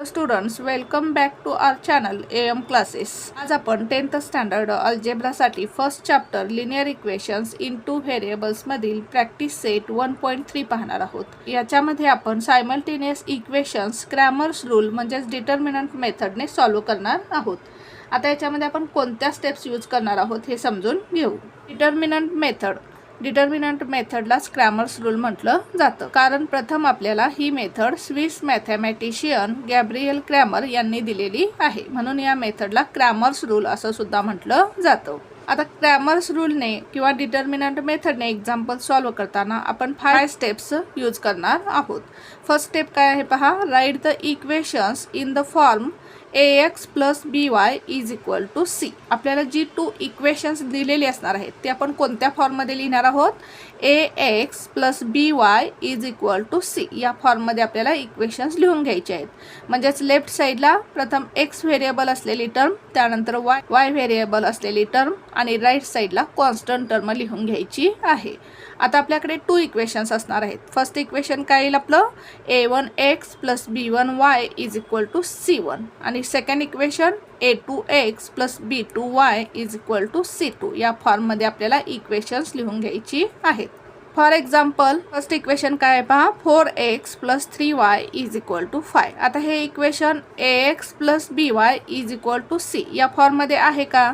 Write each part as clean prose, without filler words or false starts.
Students, welcome back to our channel AM classes. आज आपण 10th standard अल्जेब्रासाठी first chapter linear equations in two variables मधील practice set 1.3 पाहणार आहोत. याच्यामध्ये आपण सायमल्टेनियस इक्वेशन्स क्रॅमर्स रूल म्हणजेच डिटर्मिनंट मेथडने सॉल्व्ह करणार आहोत. आता याच्यामध्ये आपण कोणत्या स्टेप्स यूज करणार आहोत हे समजून घेऊ. डिटर्मिनंट मेथडलाच क्रॅमर्स रूल म्हटलं जातं, कारण प्रथम आपल्याला ही method Swiss mathematician Gabriel Cramer यांनी दिलेली आहे, म्हणून या मेथडला क्रॅमर्स रूल असं सुद्धा म्हटलं जातं. आता क्रॅमर्स रूलने किंवा डिटर्मिनंट मेथडने एक्झाम्पल सॉल्व्ह करताना आपण 5 स्टेप्स यूज करणार आहोत. फर्स्ट स्टेप काय आहे पहा. Write the equations in the form ax plus by is equal to c. आपल्याला जी 2 इक्वेशन्स दिलेली असणार आहेत ते आपण कोणत्या फॉर्ममध्ये लिहिणार आहोत. ax plus by is equal to c या फॉर्ममध्ये आपल्याला इक्वेशन्स लिहून घ्यायचे आहेत. म्हणजेच लेफ्ट साईडला प्रथम x व्हेरिएबल असलेली टर्म, त्यानंतर y व्हेरिएबल असलेली टर्म आणि राईट साईडला कॉन्स्टंट टर्म लिहून घ्यायची आहे. आता आपल्याकडे 2 इक्वेशन्स असणार आहेत. फर्स्ट इक्वेशन काय येईल आपलं. a1x plus b1y is equal to c1 आणि second equation a2x plus b2y is equal to c2 या फॉर्ममध्ये आपल्याला इक्वेशन्स लिहून घ्यायची आहेत. फॉर एक्झाम्पल फर्स्ट इक्वेशन काय आहे पहा. 4x plus 3y is equal to 5. आता हे equation ax plus by is equal to c या फॉर्ममध्ये आहे का.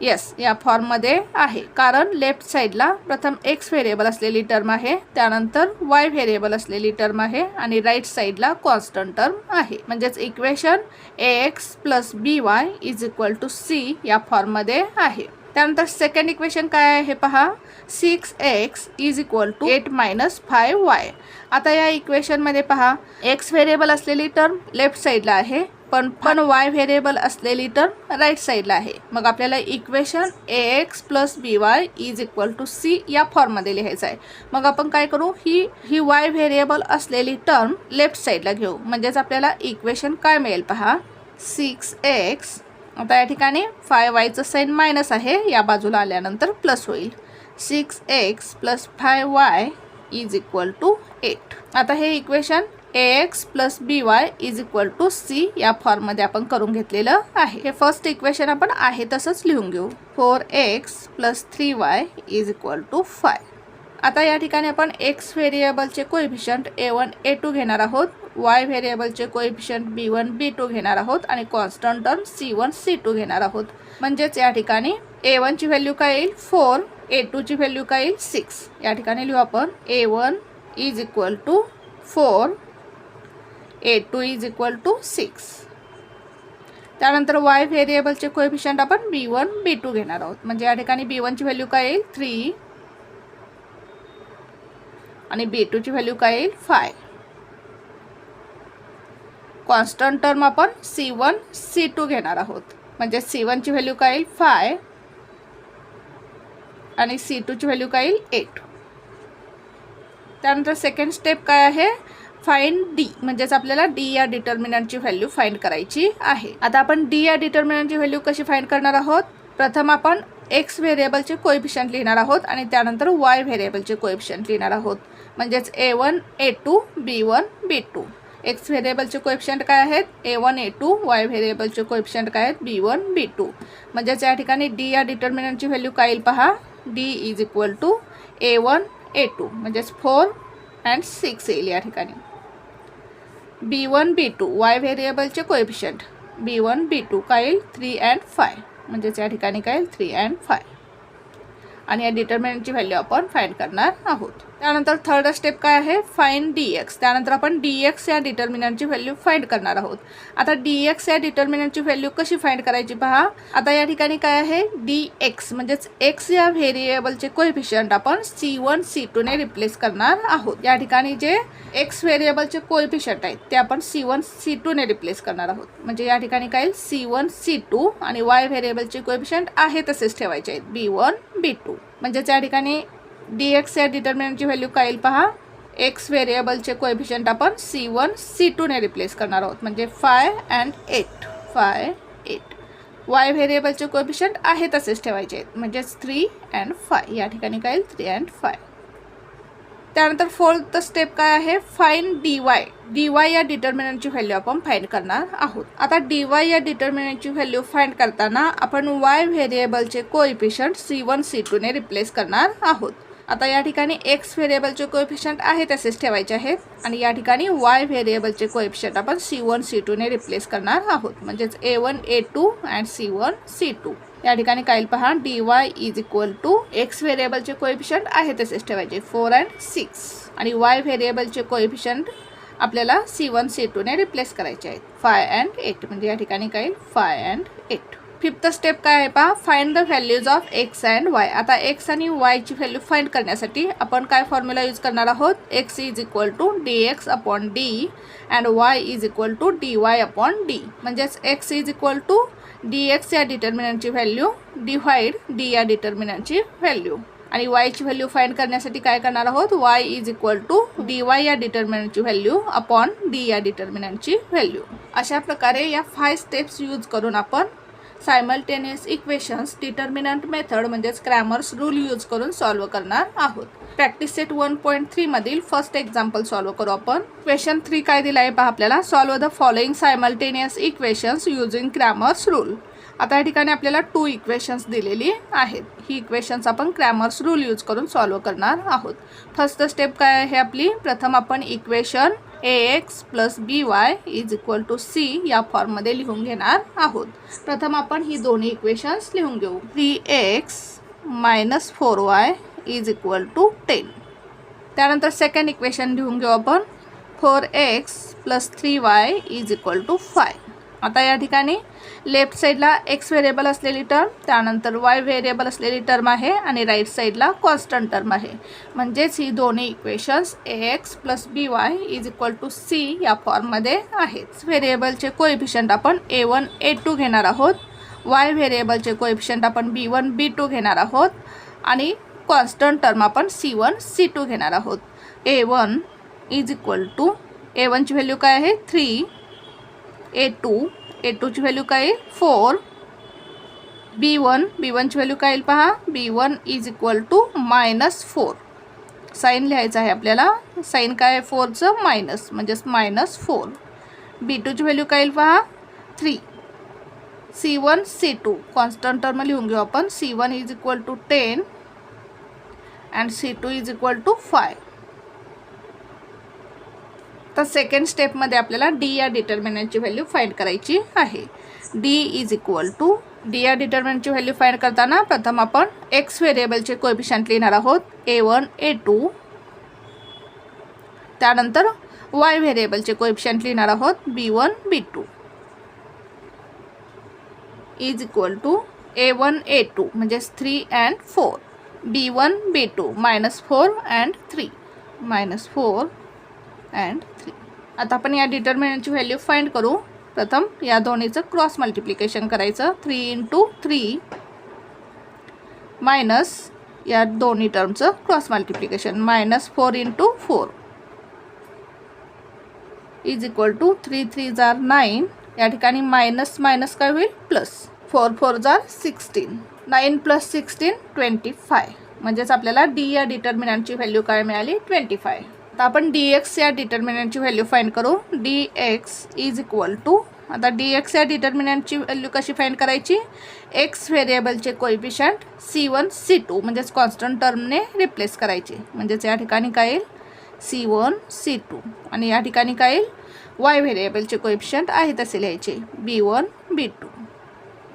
येस, या फॉर्ममध्ये आहे, कारण लेफ्ट साईडला प्रथम x व्हेरिएबल असलेली टर्म आहे, त्यानंतर y व्हेरिएबल असलेली टर्म आहे आणि राईट साईडला कॉन्स्टंट टर्म आहे. म्हणजेच equation ax plus by is equal to c या फॉर्ममध्ये आहे. त्यानंतर सेकंड इक्वेशन काय आहे हे पहा. 6x is equal to 8 minus 5y. आता या इक्वेशनमध्ये पहा, x व्हेरिएबल असलेली टर्म लेफ्ट साईडला आहे, पण y व्हेरिएबल असलेली टर्म राईट साईडला आहे. मग आपल्याला equation ax plus by is equal to c या फॉर्ममध्ये लिहायचं आहे. मग आपण काय करू, ही y व्हेरिएबल असलेली टर्म लेफ्ट साईडला घेऊ. म्हणजेच आपल्याला इक्वेशन काय मिळेल पहा. 6x, आता या ठिकाणी 5y साइन मायनस आहे, या बाजूला आल्यानंतर प्लस होईल. 6x plus 5y is equal to 8. आता हे equation ax plus by is equal to c या फॉर्ममध्ये आपण करून घेतलेलं आहे. हे फर्स्ट इक्वेशन आपण आहे तसंच लिहून घेऊ. 4x plus 3y is equal to 5. आता या ठिकाणी आपण x व्हेरिएबलचे कोएफिशियंट a1 a2 घेणार आहोत, y व्हेरिएबलचे कोएफिशियंट b1 b2 घेणार आहोत आणि कॉन्स्टंट टर्म c1 c2 घेणार आहोत. म्हणजेच या ठिकाणी a1 ची व्हॅल्यू काय येईल 4, a2 ची व्हॅल्यू काय येईल 6. या ठिकाणी लिहू आपण a1 is equal to 4, a2 is equal to 6. त्यानंतर y व्हेरिएबलचे कोएफिशियंट आपण b1 b2 घेणार आहोत. म्हणजे या ठिकाणी b1 ची व्हॅल्यू काय येईल 3 आणि b2 ची व्हॅल्यू काय येईल 5. कॉन्स्टंट टर्म आपण c1 c2 घेणार आहोत. म्हणजे c1 ची व्हॅल्यू काय येईल 5 आणि c2 ची व्हॅल्यू काय येईल 8. त्यानंतर सेकंड स्टेप काय आहे. फाइंड d, म्हणजेच आपल्याला d या डिटर्मिनंटची व्हॅल्यू फाइंड करायची आहे. आता आपण d या डिटर्मिनंटची व्हॅल्यू कशी फाइंड करणार आहोत. प्रथम आपण x व्हेरिएबलचे कोएफिशियंट लिहिणार आहोत आणि त्यानंतर y व्हेरिएबलचे कोएफिशियंट लिहिणार आहोत. म्हणजेच a1 a2 b1 b2. x व्हेरिएबलचे कोएफिशियंट काय आहेत a1 a2, y व्हेरिएबलचे कोएफिशियंट काय आहेत b1 b2. म्हणजेच या ठिकाणी d या डिटर्मिनंटची व्हॅल्यू काय येईल पहा. d is equal to a1 a2 म्हणजेच 4 and 6 येईल. या ठिकाणी b1 b2 y व्हेरिएबलचे कोएफिशियंट b1 b2 काय येईल 3 and 5. म्हणजेच या ठिकाणी काय येईल 3 and 5 आणि या डिटर्मिनंटची व्हॅल्यू आपण फाइंड करणार आहोत. त्यानंतर थर्ड स्टेप काय आहे. Find dx. त्यानंतर आपण dx या डिटर्मिनंटची व्हॅल्यू फाइंड करणार आहोत. आता dx या डिटर्मिनंटची व्हॅल्यू कशी फाइंड करायची पहा. आता या ठिकाणी काय आहे dx म्हणजेच x या व्हेरिएबलचे कोएफिशियंट आपण c1 c2 ने रिप्लेस करणार आहोत. या ठिकाणी जे x व्हेरिएबलचे कोएफिशियंट आहेत ते आपण c1 c2 ने रिप्लेस करणार आहोत. म्हणजे या ठिकाणी काय c1 c2 आणि y व्हेरिएबलचे कोएफिशियंट आहे तसेच ठेवायचे आहेत b1 b2. म्हणजेच या ठिकाणी dx या डिटर्मिनंटची व्हॅल्यू काय येईल पहा. x व्हेरिएबलचे कोएफिशियंट आपण c1 c2 ने रिप्लेस करणार आहोत. म्हणजे 5 and 8 5 8. y व्हेरिएबलचे कोएफिशियंट आहे तसेच ठेवायचे आहेत. म्हणजेच 3 and 5. या ठिकाणी काय येईल 3 and 5. त्यानंतर फोर्थ स्टेप काय आहे, फाइंड dy. dy या डिटर्मिनंटची व्हॅल्यू आपण फाइंड करणार आहोत. आता dy या डिटर्मिनंटची व्हॅल्यू फाइंड करताना आपण y व्हेरिएबलचे कोएफिशियंट c1 c2 ने रिप्लेस करणार आहोत. आता या ठिकाणी x व्हेरिएबलचे कोएफिशियंट आहे तसेच ठेवायचे आहेत आणि या ठिकाणी y व्हेरिएबलचे कोएफिशियंट आपण c1 c2 ने रिप्लेस करणार आहोत. म्हणजेच a1 a2 and c1 c2. या ठिकाणी काय पहा, dy is equal to x व्हेरिएबलचे कोएफिशियंट आहे तसेच ठेवायचे 4 अँड 6 आणि y व्हेरिएबलचे कोएफिशियंट आपल्याला c1 c2 ने रिप्लेस करायचे आहेत 5 अँड 8. म्हणजे या ठिकाणी काय 5 अँड 8. फिफ्थ स्टेप काय आहे पहा, find the values of x and y. आता x आणि y ची व्हॅल्यू फाइंड करण्यासाठी आपण काय फॉर्म्युला यूज करणार आहोत, x is equal to dx upon d and y is equal to dy upon d. म्हणजेच x is equal to dx या डिटर्मिनंटची व्हॅल्यू डिवाइड d या डिटर्मिनंटची व्हॅल्यू आणि y ची व्हॅल्यू फाइंड करण्यासाठी काय करणार आहोत, y is equal to dy या डिटर्मिनंटची व्हॅल्यू अपॉन d या डिटर्मिनंटची व्हॅल्यू. अशा प्रकारे या 5 स्टेप्स यूज करून आपण सायमल्टेनियस इक्वेशन्स डिटर्मिनंट मेथड म्हणजेच क्रॅमर्स रूल यूज करून सॉल्व करणार आहोत. प्रॅक्टिस सेट 1.3 मधील फर्स्ट एक्झाम्पल सॉल्व करू आपण. क्वेश्चन 3 काय दिला आहे पहा आपल्याला, solve the following simultaneous equations using Cramer's rule. आता या ठिकाणी आपल्याला 2 इक्वेशन्स दिलेली आहेत. ही इक्वेशन्स आपण क्रॅमर्स रूल यूज करून सॉल्व करणार आहोत. फर्स्ट स्टेप काय आहे आपली, प्रथम आपण equation ax plus by is equal to c या फॉर्ममध्ये लिहून घेणार आहोत. प्रथम आपण ही दोन्ही इक्वेशन्स लिहून घेऊ. 3x minus 4y is equal to 10. त्यानंतर सेकंड इक्वेशन लिहून घेऊ आपण 4x plus 3y is equal to 5. आता या ठिकाणी लेफ्ट साईडला x व्हेरिएबल असलेली टर्म, त्यानंतर y व्हेरिएबल असलेली टर्म आहे आणि राईट साईडला कॉन्स्टंट टर्म आहे. म्हणजेच ही दोन्ही equations ax plus by is equal to c या फॉर्ममध्ये आहेत. व्हेरिएबलचे कोएफिशियंट आपण a1 a2 घेणार आहोत, y व्हेरिएबलचे कोएफिशियंट आपण b1 b2 घेणार आहोत आणि कॉन्स्टंट टर्म आपण c1 c2 घेणार आहोत. a1 is equal to a1 ची व्हॅल्यू काय आहे 3, a2 ची व्हॅल्यू काय आहे 4, b1 ची व्हॅल्यू काय येईल पहा, b1 is equal to -4. Sine लिहायचं आहे आपल्याला, साईन काय आहे 4चं मायनस म्हणजेच -4. b2 ची व्हॅल्यू काय येईल पहा 3, c1 c2 कॉन्स्टंट टर्म लिहून घेऊ आपण. c1 is equal to 10 and c2 is equal to 5. तर सेकंड स्टेपमध्ये आपल्याला d या डिटर्मिनंटची व्हॅल्यू फाइंड करायची आहे. d is equal to d या डिटर्मिनंटची व्हॅल्यू फाइंड करताना प्रथम आपण x व्हेरिएबलचे कोएफिशियंट लिहिणार आहोत a1 a2. त्यानंतर y व्हेरिएबलचे कोएफिशियंट लिहिणार आहोत b1 b2 is equal to a1 a2 म्हणजेच 3 and 4, b1 b2 -4 and 3 -4 and 3. आता आपण या डिटर्मिनंटची व्हॅल्यू फाइंड करू. प्रथम या दोन्हीचं क्रॉस मल्टिप्लिकेशन करायचं 3 × 3 मायनस या दोन्ही टर्मचं cross multiplication -4 × 4 is equal to 3 3 जार 9. या ठिकाणी मायनस मायनस काय होईल प्लस, 4 4 जार 16, 9 + 16 25. म्हणजेच आपल्याला d या डिटर्मिनंटची व्हॅल्यू काय मिळाली 25. आता आपण dx या डिटर्मिनंटची व्हॅल्यू फाइंड करू. dx इज इक्वल टू, आता dx या डिटर्मिनंटची व्हॅल्यू कशी फाइंड करायची, x व्हेरिएबलचे कोएफिशियंट c1 c2 म्हणजेच कॉन्स्टंट टर्मने रिप्लेस करायचे. म्हणजेच या ठिकाणी काय येईल c1 c2 आणि या ठिकाणी काय येईल y व्हेरिएबलचे कोएफिशियंट आहे तसे लिहायचे b1 b2.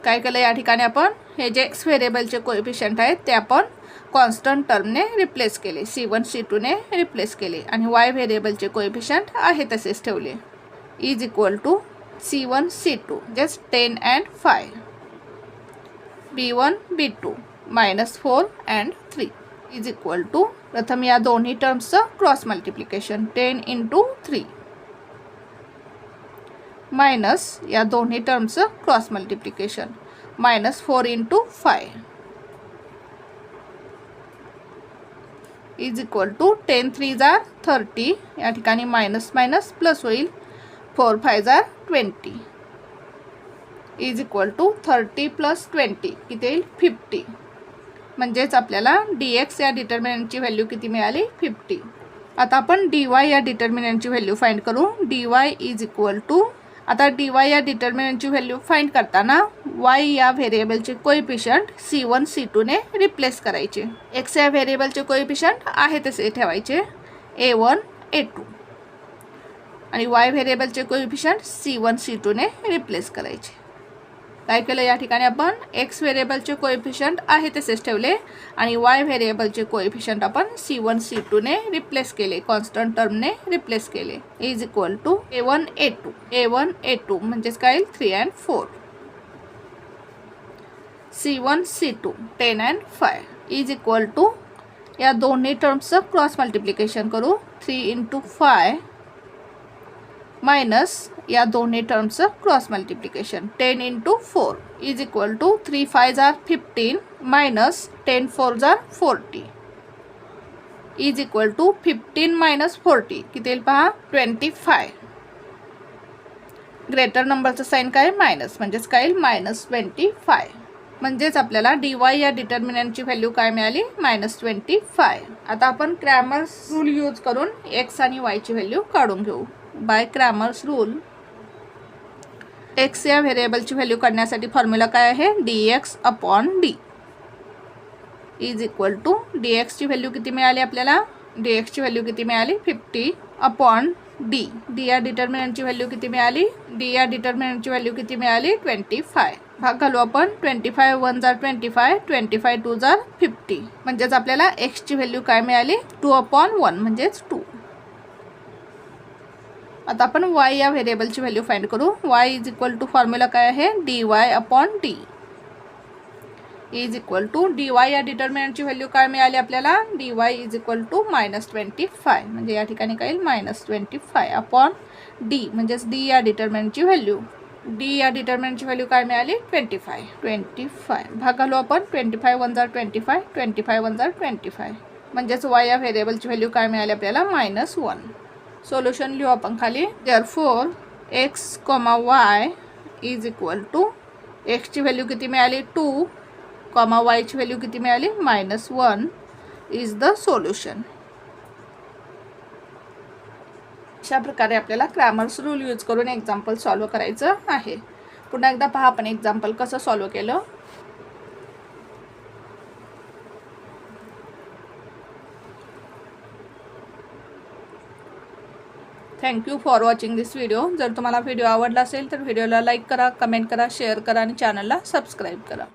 काय केलं या ठिकाणी आपण हे जे x व्हेरिएबलचे कोएफिशियंट आहेत ते आपण कॉन्स्टंट टर्मने रिप्लेस केले, c1 c2 ने रिप्लेस केले आणि y व्हेरिएबलचे कोएफिशियंट आहे तसेच ठेवले is equal to c1 c2 just 10 and 5, b1 b2 -4 and 3 is equal to, प्रथम या दोन्ही टर्म्सचं क्रॉस मल्टिप्लिकेशन 10 × 3 मायनस या दोन्ही टर्म्सचं cross multiplication -4 × 5 is equal to 10 3 जार 30. या ठिकाणी मायनस मायनस प्लस होईल 4 5 जार 20 इज इक्वल टू 30 + 20 किती येईल 50. म्हणजेच आपल्याला dx या डिटर्मिनंटची व्हॅल्यू किती मिळाली 50. आता आपण dy या डिटर्मिनंटची व्हॅल्यू फाइंड करू. dy इज इक्वल टू, आता dy या डिटर्मिनंटची व्हॅल्यू फाइंड करताना y या व्हेरिएबलचे कोएफिशियंट c1 c2 ने रिप्लेस करायचे. x या व्हेरिएबलचे कोएफिशियंट आहे तसे ठेवायचे a1 a2 आणि y व्हेरिएबलचे कोएफिशियंट c1 c2 ने रिप्लेस करायचे. काय केलं या ठिकाणी आपण x व्हेरिएबलचे कोएफिशियंट आहे तसेच ठेवले आणि y व्हेरिएबलचे कोएफिशियंट आपण c1 c2 ने रिप्लेस केले, कॉन्स्टंट टर्मने रिप्लेस केले. Is equal to a1 a2 म्हणजेच काय 3 and 4, c1 c2 10 and 5 is equal to, या दोन्ही टर्म्सचं क्रॉस मल्टिप्लिकेशन करू. 3 into 5 मायनस या दोन्ही टर्म्सचं cross multiplication 10 into 4 is equal to 3 5s are 15 minus 10 4s are 40 is equal to 15 minus 40 किती येईल पहा 25. ग्रेटर नंबरचं साईन काय मायनस, म्हणजेच काय येईल -25. म्हणजेच आपल्याला dy या डिटर्मिनंटची व्हॅल्यू काय मिळाली -25. आता आपण क्रॅमर्स रूल यूज करून x आणि y ची व्हॅल्यू काढून घेऊ. बाय क्रॅमर्स रूल x या व्हेरिएबलची व्हॅल्यू काढण्यासाठी फॉर्म्युला काय आहे dx upon d is equal to, dx ची व्हॅल्यू किती मिळाली आपल्याला, dx ची व्हॅल्यू किती मिळाली 50 अपॉन d. d या डिटर्मिनंटची व्हॅल्यू किती मिळाली, d या डिटर्मिनंटची व्हॅल्यू किती मिळाली 25. भाग घालू आपण. 25 1s are 25, 25 2s are 50. म्हणजेच आपल्याला x ची व्हॅल्यू काय मिळाली 2/1 म्हणजेच 2. आता आपण y या व्हेरिएबलची व्हॅल्यू फाइंड करू. y is equal to formula काय आहे dy upon d is equal to, dy या डिटर्मिनंटची व्हॅल्यू काय मिळाली आपल्याला, dy इज इक्वल टू -25 म्हणजे या ठिकाणी काय येईल -25 अपॉन d म्हणजेच d या डिटर्मिनंटची व्हॅल्यू, d या डिटर्मिनंटची व्हॅल्यू काय मिळाली 25. भाग घालू आपण. 25 1s are 25, 25 1s are 25 म्हणजेच y या व्हेरिएबलची व्हॅल्यू काय मिळाली आपल्याला -1. सोल्युशन लिहू आपण खाली. Therefore x, y is equal to, x ची व्हॅल्यू किती मिळाली 2, y ची व्हॅल्यू किती मिळाली -1 इज द सोल्युशन. अशा प्रकारे आपल्याला क्रॅमर्स रूल यूज करून एक्झाम्पल सॉल्व करायचं आहे. पुन्हा एकदा पहा आपण एक्झाम्पल कसं सॉल्व केलं. Thank you for watching this video. जर तुम्हाला व्हिडिओ आवडला असेल तर व्हिडिओला लाईक करा, कमेंट करा, शेअर करा आणि चॅनलला सबस्क्राईब करा.